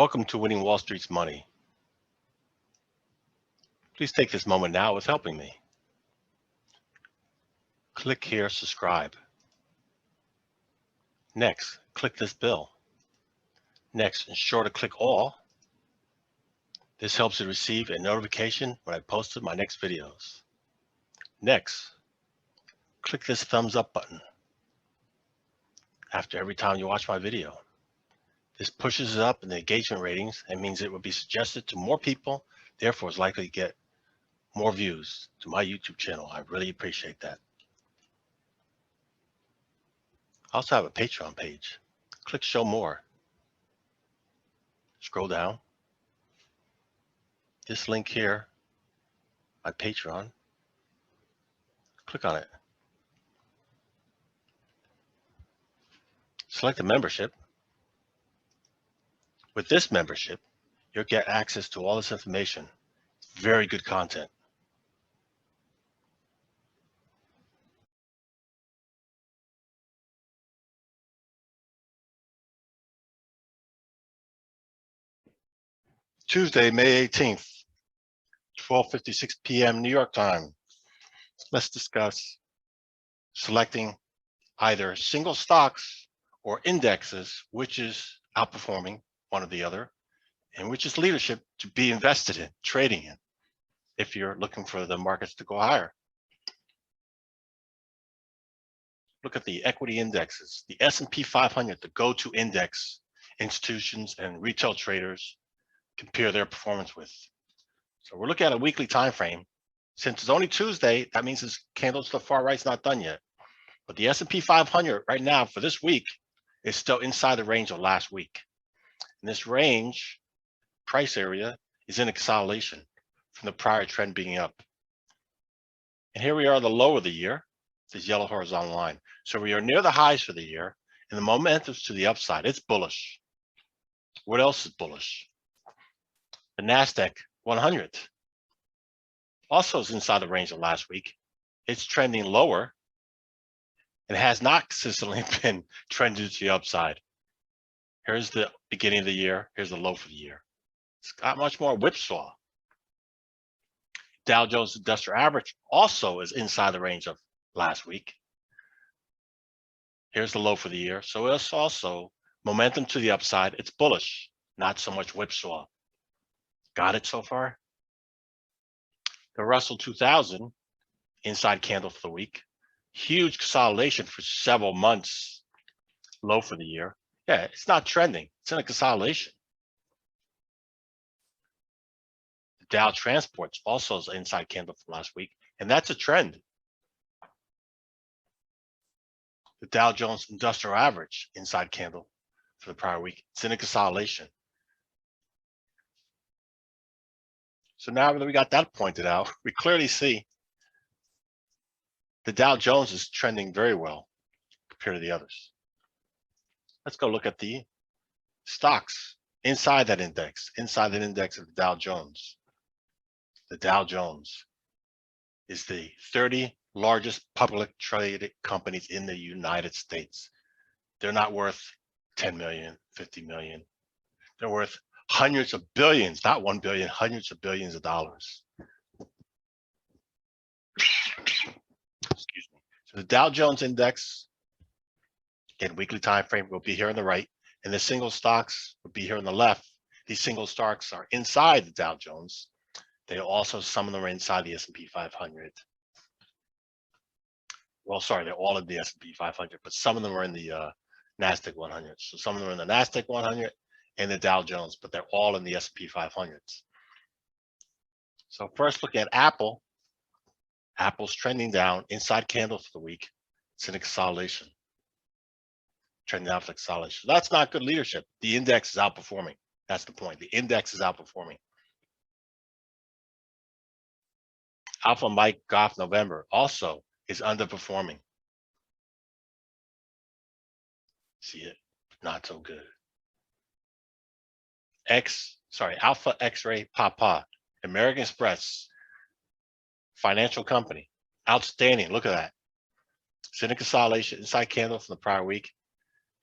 Welcome to Winning Wall Street's Money. Please take this moment now with helping me. Click here, subscribe. Next, click this bell. Next, ensure to click all. This helps you receive a notification when I posted my next videos. Next, click this thumbs up button after every time you watch my video. This pushes it up in the engagement ratings and means it will be suggested to more people, therefore is likely to get more views to my YouTube channel. I really appreciate that. I also have a Patreon page. Click show more. Scroll down. This link here, my Patreon, click on it. Select the membership. With this membership, you'll get access to all this information. Very good content. Tuesday, May 18th, 12:56 p.m. New York time. Let's discuss selecting either single stocks or indexes, which is outperforming one or the other, and which is leadership to be invested in, trading in, if you're looking for the markets to go higher. Look at the equity indexes, the S&P 500, the go-to index institutions and retail traders compare their performance with. So we're looking at a weekly time frame. Since it's only Tuesday, that means this candle to the far right's not done yet. But the S&P 500 right now for this week is still inside the range of last week. And this range price area is in a consolidation from the prior trend being up. And here we are, the low of the year, this yellow horizontal line. So we are near the highs for the year, and the momentum's to the upside. It's bullish. What else is bullish? The NASDAQ 100 also is inside the range of last week. It's trending lower and has not consistently been trending to the upside. Here's the beginning of the year. Here's the low for the year. It's got much more whipsaw. Dow Jones Industrial Average also is inside the range of last week. Here's the low for the year. So it's also momentum to the upside. It's bullish, not so much whipsaw. Got it so far? The Russell 2000 inside candle for the week. Huge consolidation for several months. Low for the year. Yeah, it's not trending. It's in a consolidation. The Dow Transports also is inside candle from last week, and that's a trend. The Dow Jones Industrial Average inside candle for the prior week. It's in a consolidation. So now that we got that pointed out, we clearly see the Dow Jones is trending very well compared to the others. Let's go look at the stocks inside that index of the Dow Jones. The Dow Jones is the 30 largest public traded companies in the United States. They're not worth 10 million, 50 million. They're worth hundreds of billions, not 1 billion, hundreds of billions of dollars. Excuse me. So the Dow Jones Index, again, weekly time frame will be here on the right, and the single stocks will be here on the left. These single stocks are inside the Dow Jones. They also, some of them are inside the S&P 500. Well, sorry, they're all in the S&P 500, but some of them are in the NASDAQ 100. So some of them are in the NASDAQ 100 and the Dow Jones, but they're all in the S&P 500s. So first, look at Apple. Apple's trending down, inside candle for the week. It's in a consolidation. Trending down for consolidation. So that's not good leadership. The index is outperforming. That's the point. The index is outperforming. Alpha Mike Golf November also is underperforming. See it? Not so good. Alpha X-Ray Papa, American Express, financial company, outstanding. Look at that. It's in a consolidation, inside candle from the prior week.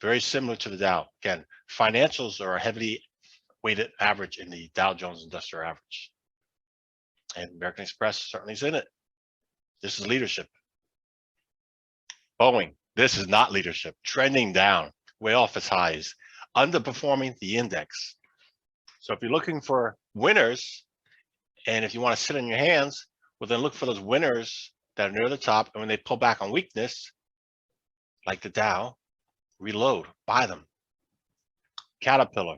Very similar to the Dow. Again, financials are heavily weighted average in the Dow Jones Industrial Average. And American Express certainly is in it. This is leadership. Boeing, this is not leadership. Trending down, way off its highs, underperforming the index. So if you're looking for winners, and if you want to sit on your hands, well, then look for those winners that are near the top. And when they pull back on weakness, like the Dow, reload, buy them. Caterpillar,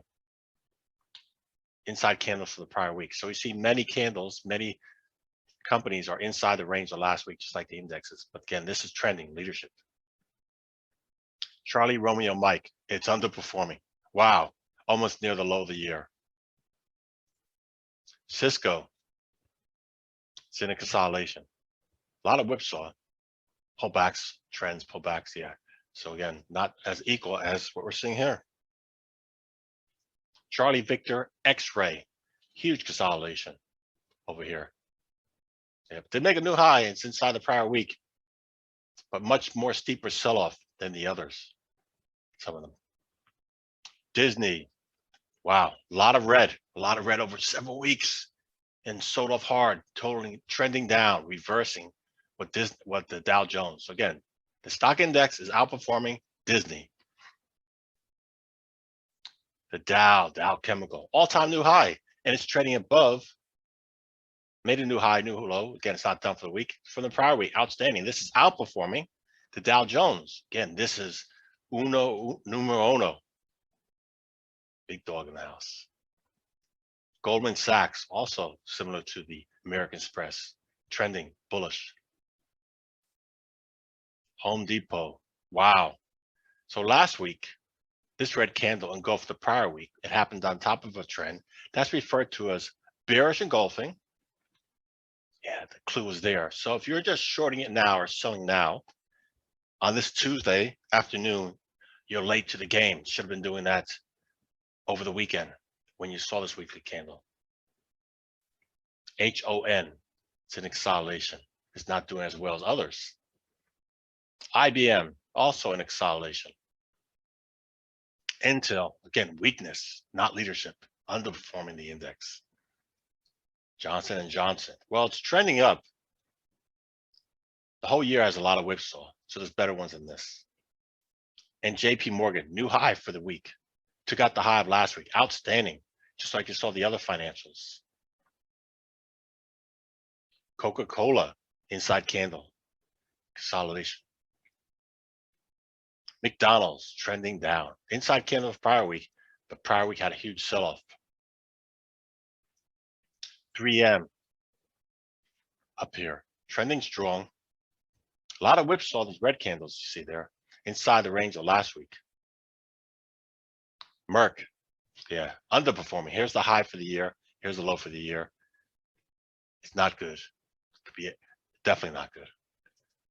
inside candles for the prior week. So we see many candles, many companies are inside the range of last week, just like the indexes. But again, this is trending leadership. Charlie Romeo Mike, it's underperforming. Wow, almost near the low of the year. Cisco, it's in a consolidation. A lot of whipsaw, pullbacks, trends, pullbacks, yeah. So again, not as equal as what we're seeing here. Charlie Victor X-Ray, huge consolidation over here. Yeah, did make a new high. It's inside the prior week, but much more steeper sell-off than the others, some of them. Disney, wow, a lot of red over several weeks and sold off hard, totally trending down, reversing what the Dow Jones. So again, the stock index is outperforming Disney. The Dow Chemical, all-time new high, and it's trading above, made a new high, new low. Again, it's not done for the week. From the prior week, outstanding. This is outperforming the Dow Jones. Again, this is numero uno. Big dog in the house. Goldman Sachs, also similar to the American Express, trending bullish. Home Depot, wow. So last week, this red candle engulfed the prior week. It happened on top of a trend. That's referred to as bearish engulfing. Yeah, the clue was there. So if you're just shorting it now or selling now, on this Tuesday afternoon, you're late to the game. Should have been doing that over the weekend when you saw this weekly candle. HON, it's an consolidation. It's not doing as well as others. IBM, also an consolidation. Intel, again, weakness, not leadership, underperforming the index. Johnson & Johnson, well, it's trending up. The whole year has a lot of whipsaw, so there's better ones than this. And JP Morgan, new high for the week. Took out the high of last week, outstanding, just like you saw the other financials. Coca-Cola, inside candle, consolidation. McDonald's trending down. Inside candle of prior week, but prior week had a huge sell-off. 3M up here, trending strong. A lot of whipsaw, these red candles you see there, inside the range of last week. Merck, yeah, underperforming. Here's the high for the year. Here's the low for the year. It's not good. Could be definitely not good.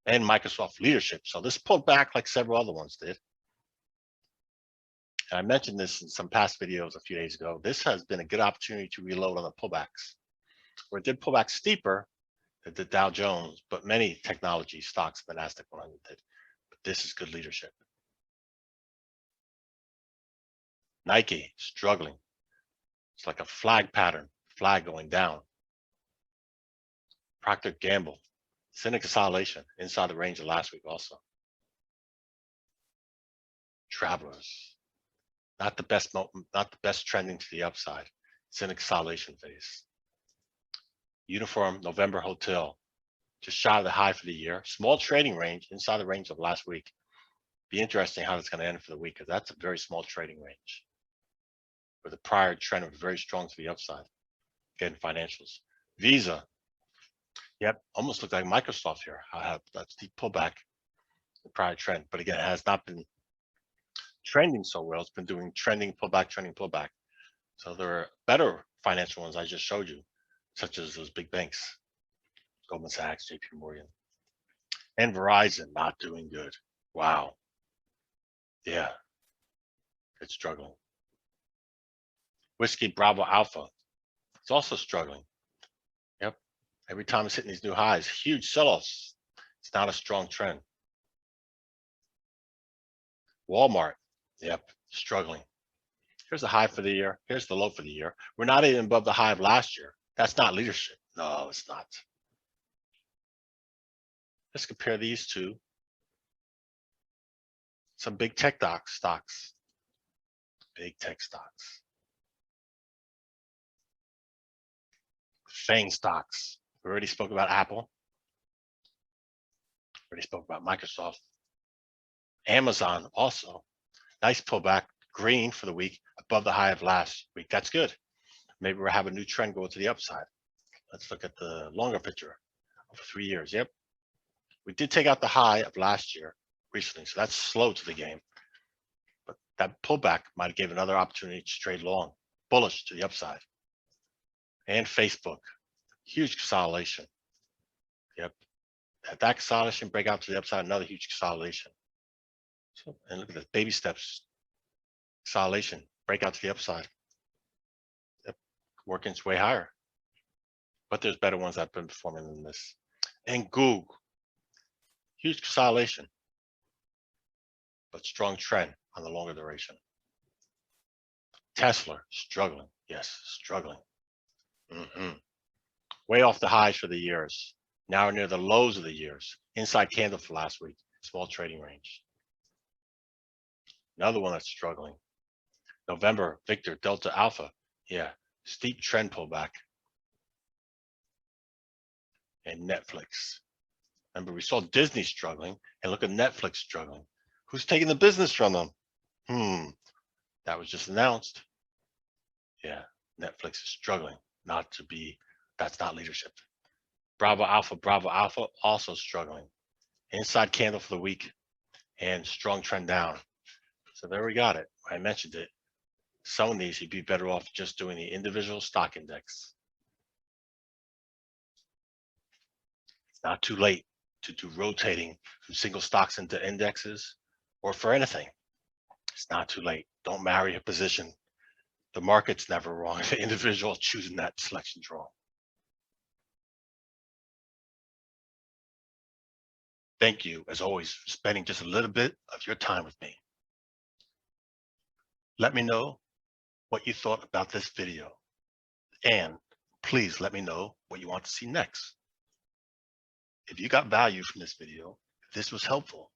And Microsoft leadership. So this pulled back like several other ones did. And I mentioned this in some past videos a few days ago. This has been a good opportunity to reload on the pullbacks. Where it did pull back steeper than the Dow Jones, but many technology stocks, the NASDAQ 100 did. But this is good leadership. Nike struggling. It's like a flag pattern, flag going down. Procter & Gamble, it's in a consolidation inside the range of last week also. Travelers, not the best trending to the upside. It's in a consolidation phase. Uniform November Hotel, just shy of the high for the year. Small trading range inside the range of last week. Be interesting how it's going to end for the week, because that's a very small trading range. With the prior trend was very strong to the upside. Again, financials. Visa, yep, almost looked like Microsoft here. That steep pullback, the prior trend, but again, it has not been trending so well. It's been doing trending pullback, trending pullback. So there are better financial ones I just showed you, such as those big banks, Goldman Sachs, JP Morgan, and Verizon not doing good. Wow. Yeah, it's struggling. Whiskey Bravo Alpha, it's also struggling. Yep, every time it's hitting these new highs, huge sell-offs. It's not a strong trend. Walmart, yep, struggling. Here's the high for the year. Here's the low for the year. We're not even above the high of last year. That's not leadership. No, it's not. Let's compare these two. Some big tech stocks. Big tech stocks. FANG stocks. We already spoke about Apple. Already spoke about Microsoft. Amazon also. Nice pullback. Green for the week, above the high of last week. That's good. Maybe we'll have a new trend go to the upside. Let's look at the longer picture over 3 years. Yep. We did take out the high of last year recently, so that's slow to the game. But that pullback might give another opportunity to trade long, bullish to the upside. And Facebook, huge consolidation. Yep. At that consolidation, break out to the upside, another huge consolidation. So, and look at this, baby steps. Consolidation, break out to the upside. Yep. Working its way higher. But there's better ones that have been performing than this. And Google, huge consolidation, but strong trend on the longer duration. Tesla, struggling. Yes, struggling. Way off the highs for the years. Now we're near the lows of the years. Inside candle for last week. Small trading range. Another one that's struggling. November, Victor, Delta, Alpha. Yeah, steep trend pullback. And Netflix. Remember, we saw Disney struggling, and look at Netflix struggling. Who's taking the business from them? That was just announced. Yeah, Netflix is struggling. That's not leadership. Bravo Alpha also struggling. Inside candle for the week and strong trend down. So there we got it. I mentioned it. Some of these you'd be better off just doing the individual stock index. It's not too late to do rotating from single stocks into indexes or for anything. It's not too late. Don't marry a position. The market's never wrong. The individual choosing that selection draw. Thank you, as always, for spending just a little bit of your time with me. Let me know what you thought about this video, and please let me know what you want to see next. If you got value from this video, if this was helpful,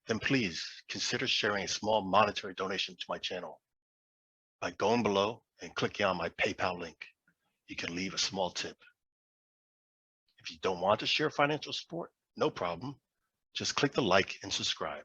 then please consider sharing a small monetary donation to my channel. By going below and clicking on my PayPal link, you can leave a small tip. If you don't want to share financial support, no problem. Just click the like and subscribe.